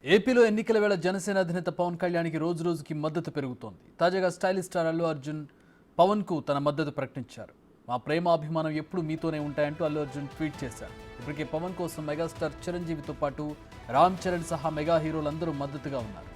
ఏపీలో ఎన్నికల వేళ జనసేన అధినేత పవన్ కళ్యాణ్కి రోజు రోజుకి మద్దతు పెరుగుతోంది. తాజాగా స్టైలిష్ స్టార్ అల్లు అర్జున్ పవన్కు తన మద్దతు ప్రకటించారు. మా ప్రేమాభిమానం ఎప్పుడు మీతోనే ఉంటాయంటూ అల్లు అర్జున్ ట్వీట్ చేశారు. ఇప్పటికే పవన్ కోసం మెగాస్టార్ చిరంజీవితో పాటు రామ్ చరణ్ సహా మెగా హీరోలందరూ మద్దతుగా ఉన్నారు.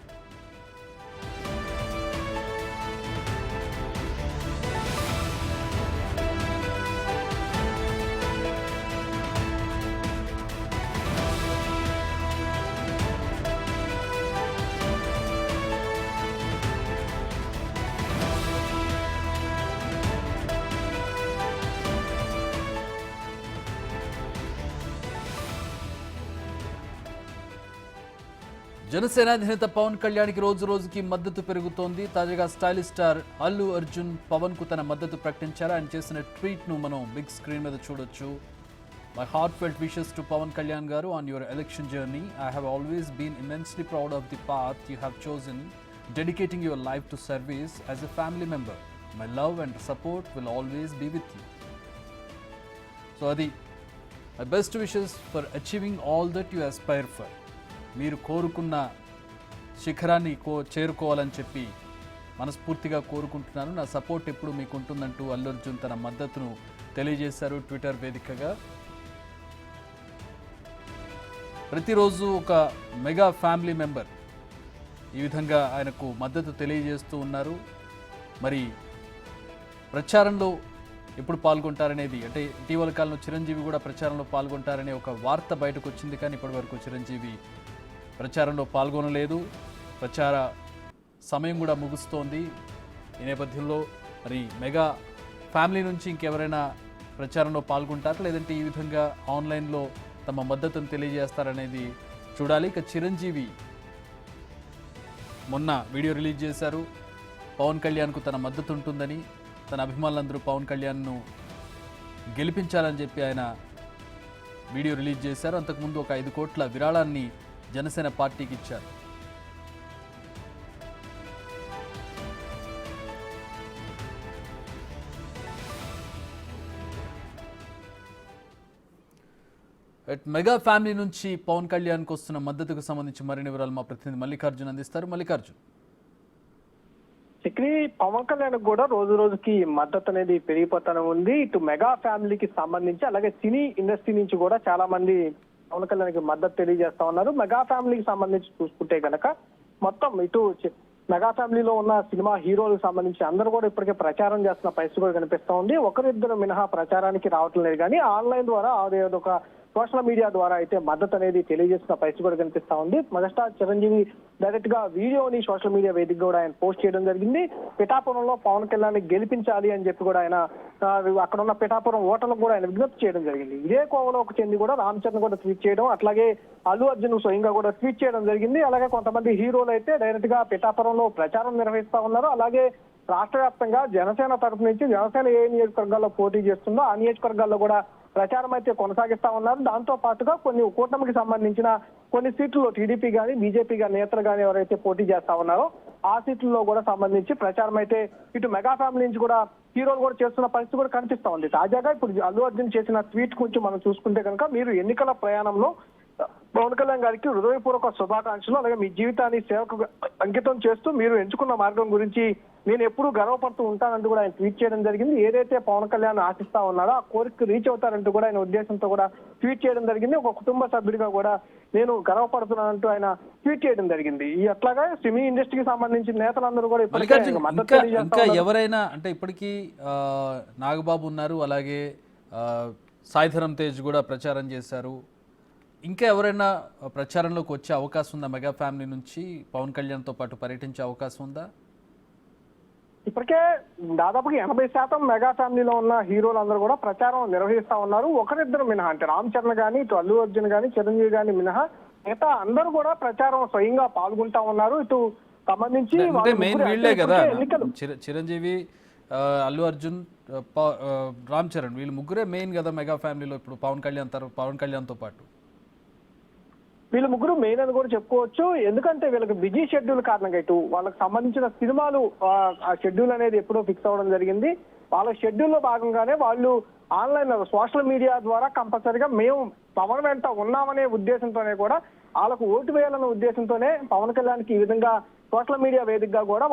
జనసేన అధినేత పవన్ కళ్యాణ్కి రోజు రోజుకి మద్దతు పెరుగుతోంది. తాజాగా స్టైలిష్ స్టార్ అల్లు అర్జున్ పవన్ కు తన మద్దతు ప్రకటించారు. ఆయన చేసిన ట్వీట్ ను మనం బిగ్ స్క్రీన్ మీద చూడొచ్చు. My heartfelt wishes to Pavan Kalyan garu on your election journey. I have always been immensely proud of the path you have chosen, dedicating your life to service as a family member. My love and support will always be with you. So అది my best wishes for achieving all that you aspire for. మీరు కోరుకున్న శిఖరాన్ని చేరుకోవాలని చెప్పి మనస్ఫూర్తిగా కోరుకుంటున్నాను. నా support ఎప్పుడు మీకు ఉంటుందంటూ అల్లు అర్జున్ తన మద్దతును తెలియజేశారు ట్విట్టర్ వేదికగా. ప్రతిరోజు ఒక మెగా ఫ్యామిలీ మెంబర్ ఈ విధంగా ఆయనకు మద్దతు తెలియజేస్తూ ఉన్నారు. మరి ప్రచారంలో ఎప్పుడు పాల్గొంటారనేది, అంటే ఇటీవల కాలంలో చిరంజీవి కూడా ప్రచారంలో పాల్గొంటారనే ఒక వార్త బయటకు వచ్చింది. కానీ ఇప్పటివరకు చిరంజీవి ప్రచారంలో పాల్గొనలేదు. ప్రచార సమయం కూడా ముగుస్తోంది. ఈ నేపథ్యంలో మరి మెగా ఫ్యామిలీ నుంచి ఇంకెవరైనా ప్రచారంలో పాల్గొంటారా, లేదంటే ఈ విధంగా ఆన్లైన్లో తమ మద్దతును తెలియజేస్తారనేది చూడాలి. ఇక చిరంజీవి మొన్న వీడియో రిలీజ్ చేశారు. పవన్ కళ్యాణ్కు తన మద్దతు ఉంటుందని, తన అభిమానులందరూ పవన్ కళ్యాణ్ను గెలిపించాలని చెప్పి ఆయన వీడియో రిలీజ్ చేశారు. అంతకుముందు ఒక 5 కోట్ల విరాళాన్ని జనసేన పార్టీకి ఇచ్చారు. మెగా ఫ్యామిలీ నుంచి పవన్ కళ్యాణ్కి వస్తున్న మద్దతుకు సంబంధించి మరిన్ని వివరాలు మా ప్రతినిధి మల్లికార్జున్ అందిస్తారు. మల్లికార్జున్, చక్రి, పవన్ కళ్యాణ్ కూడా రోజు రోజుకి మద్దతు అనేది పెరిగిపోతానే ఉంది. ఇటు మెగా ఫ్యామిలీకి సంబంధించి అలాగే సినీ ఇండస్ట్రీ నుంచి కూడా చాలా మంది పవన్ కళ్యాణ్కి మద్దతు తెలియజేస్తా ఉన్నారు. మెగా ఫ్యామిలీకి సంబంధించి చూసుకుంటే కనుక మొత్తం ఇటు మెగా ఫ్యామిలీలో ఉన్న సినిమా హీరోలకు సంబంధించి అందరూ కూడా ఇప్పటికే ప్రచారం చేస్తున్న పరిస్థితి కూడా కనిపిస్తా ఉంది. ఒకరిద్దరు మినహా ప్రచారానికి రావటం లేదు, కానీ ఆన్లైన్ ద్వారా అదొక సోషల్ మీడియా ద్వారా అయితే మద్దతు అనేది తెలియజేస్తున్న పరిస్థితి కూడా కనిపిస్తా ఉంది. మెగాస్టార్ చిరంజీవి డైరెక్ట్ గా వీడియోని సోషల్ మీడియా వేదిక కూడా ఆయన పోస్ట్ చేయడం జరిగింది. పిఠాపురంలో పవన్ కళ్యాణ్ గెలిపించాలి అని చెప్పి కూడా ఆయన అక్కడ ఉన్న పిఠాపురం ఓటర్లకు కూడా ఆయన విజ్ఞప్తి చేయడం జరిగింది. ఇదే కోవలోకి చెంది కూడా రామ్ చరణ్ కూడా ట్వీట్ చేయడం, అట్లాగే అల్లు అర్జున్ స్వయంగా కూడా ట్వీట్ చేయడం జరిగింది. అలాగే కొంతమంది హీరోలు అయితే డైరెక్ట్ గా పిఠాపురంలో ప్రచారం నిర్వహిస్తా ఉన్నారు. అలాగే రాష్ట్ర వ్యాప్తంగా జనసేన తరఫు నుంచి జనసేన ఏ నియోజకవర్గాల్లో పోటీ చేస్తుందో ఆ నియోజకవర్గాల్లో కూడా ప్రచారం అయితే కొనసాగిస్తా ఉన్నారు. దాంతో పాటుగా కొన్ని కూటమికి సంబంధించిన కొన్ని సీట్లలో టీడీపీ కానీ బీజేపీ కానీ నేతలు కానీ ఎవరైతే పోటీ చేస్తా ఉన్నారో ఆ సీట్లలో కూడా సంబంధించి ప్రచారం అయితే ఇటు మెగా ఫ్యామిలీ నుంచి కూడా హీరోలు కూడా చేస్తున్న పరిస్థితి కూడా కనిపిస్తా ఉంది. తాజాగా ఇప్పుడు అల్లు అర్జున్ చేసిన ట్వీట్ గురించి మనం చూసుకుంటే కనుక, మీరు ఎన్నికల ప్రయాణంలో పవన్ కళ్యాణ్ గారికి హృదయపూర్వక శుభాకాంక్షలు, అలాగే మీ జీవితాన్ని సేవకు అంకితం చేస్తూ మీరు ఎంచుకున్న మార్గం గురించి నేను ఎప్పుడూ గర్వపడుతూ ఉంటానంటూ కూడా ఆయన ట్వీట్ చేయడం జరిగింది. ఏదైతే పవన్ కళ్యాణ్ ఆశిస్తా ఉన్నారో ఆ కోరిక రీచ్ అవుతారంటూ కూడా ఆయన ఉద్దేశంతో కూడా ట్వీట్ చేయడం జరిగింది. ఒక కుటుంబ సభ్యుడిగా కూడా నేను గర్వపడుతున్నానంటూ ఆయన ట్వీట్ చేయడం జరిగింది. ఈ అట్లాగా సినీ ఇండస్ట్రీకి సంబంధించిన నేతలందరూ కూడా ఇంకా ఎవరైనా, అంటే ఇప్పటికీ నాగబాబు ఉన్నారు, అలాగే సాయిధరం తేజ్ కూడా ప్రచారం చేశారు. ఇంకా ఎవరైనా ప్రచారంలోకి వచ్చే అవకాశం ఉందా? మెగా ఫ్యామిలీ నుంచి పవన్ కళ్యాణ్తో పాటు పర్యటించే అవకాశం ఉందా? ఇప్పటికే దాదాపుగా 80% మెగా ఫ్యామిలీలో ఉన్న హీరోలందరూ కూడా ప్రచారం నిర్వహిస్తా ఉన్నారు. ఒకరిద్దరు మినహా, అంటే రామ్ చరణ్ గానీ, ఇటు అల్లు అర్జున్ గానీ, చిరంజీవి గానీ మినహా మిగతా అందరూ కూడా ప్రచారం స్వయంగా పాల్గొంటా ఉన్నారు. ఇటు సంబంధించి చిరంజీవి, అల్లు అర్జున్, రామ్ చరణ్ వీళ్ళు ముగ్గురే మెయిన్ కదా మెగా ఫ్యామిలీలో ఇప్పుడు పవన్ కళ్యాణ్తో పాటు. వీళ్ళు ముగ్గురు మెయిన్ అని కూడా చెప్పుకోవచ్చు. ఎందుకంటే వీళ్ళకి బిజీ షెడ్యూల్ కారణంగా ఇటు వాళ్ళకి సంబంధించిన సినిమాలు ఆ షెడ్యూల్ అనేది ఎప్పుడో ఫిక్స్ అవ్వడం జరిగింది. వాళ్ళ షెడ్యూల్లో భాగంగానే వాళ్ళు ఆన్లైన్ సోషల్ మీడియా ద్వారా కంపల్సరీగా మేము పవన్ వెంట ఉన్నామనే ఉద్దేశంతోనే కూడా వాళ్ళకు ఓటు వేయాలన్న ఉద్దేశంతోనే పవన్ కళ్యాణ్కి ఈ విధంగా సోషల్ మీడియా వేదికగా కూడా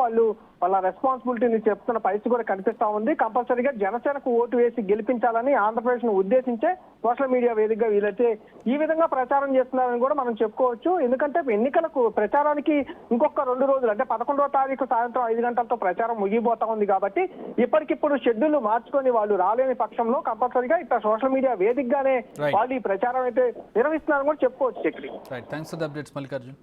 వాళ్ళ రెస్పాన్సిబిలిటీని చెప్తున్న పరిస్థితి కూడా కనిపిస్తా ఉంది. కంపల్సరీగా జనసేనకు ఓటు వేసి గెలిపించాలని ఆంధ్రప్రదేశ్ ను ఉద్దేశించే సోషల్ మీడియా వేదికగా వీళ్ళైతే ఈ విధంగా ప్రచారం చేస్తున్నారని కూడా మనం చెప్పుకోవచ్చు. ఎందుకంటే ఎన్నికలకు ప్రచారానికి ఇంకొక 2 రోజులు అంటే 11వ తారీఖు సాయంత్రం 5 గంటలతో ప్రచారం ముగిపోతా ఉంది కాబట్టి ఇప్పటికిప్పుడు షెడ్యూల్ మార్చుకొని వాళ్ళు రాలేని పక్షంలో కంపల్సరీగా ఇట్లా సోషల్ మీడియా వేదికగానే వాళ్ళు ఈ ప్రచారం అయితే నిర్వహిస్తున్నారని కూడా చెప్పుకోవచ్చు. Right, thanks for the updates Mallikarjun.